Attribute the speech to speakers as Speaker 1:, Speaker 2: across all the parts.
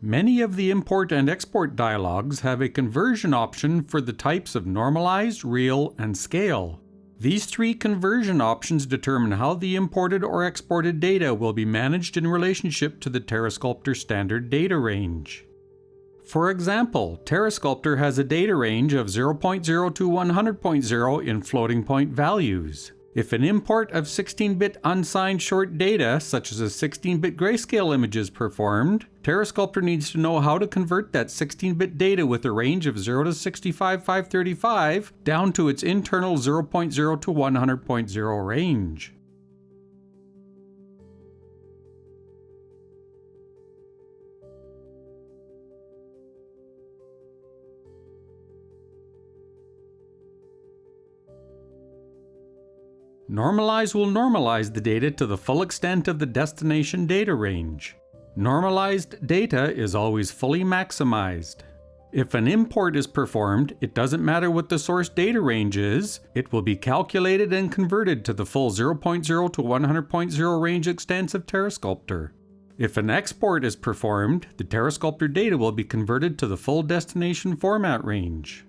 Speaker 1: Many of the import and export dialogues have a conversion option for the types of normalized, real, and scale. These three conversion options determine how the imported or exported data will be managed in relationship to the TerreSculptor standard data range. For example, TerreSculptor has a data range of 0.0 to 100.0 in floating point values. If an import of 16-bit unsigned short data, such as a 16-bit grayscale image, is performed, TerreSculptor needs to know how to convert that 16-bit data with a range of 0 to 65,535 down to its internal 0.0 to 100.0 range. Normalize will normalize the data to the full extent of the destination data range. Normalized data is always fully maximized. If an import is performed, it doesn't matter what the source data range is, it will be calculated and converted to the full 0.0 to 100.0 range extents of TerreSculptor. If an export is performed, the TerreSculptor data will be converted to the full destination format range.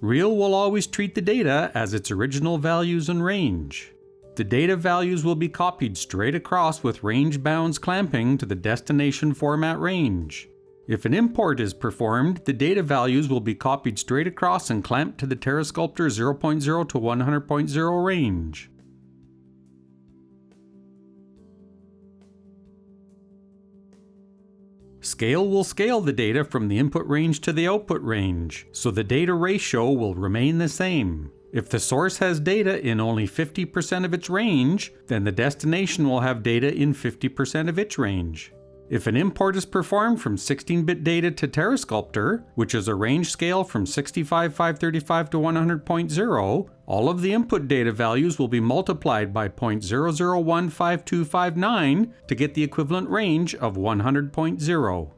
Speaker 1: Real will always treat the data as its original values and range. The data values will be copied straight across with range bounds clamping to the destination format range. If an import is performed, the data values will be copied straight across and clamped to the TerreSculptor 0.0 to 100.0 range. Scale will scale the data from the input range to the output range, so the data ratio will remain the same. If the source has data in only 50% of its range, then the destination will have data in 50% of its range. If an import is performed from 16-bit data to TerreSculptor, which is a range scale from 65,535 to 100.0, all of the input data values will be multiplied by 0.0015259 to get the equivalent range of 100.0.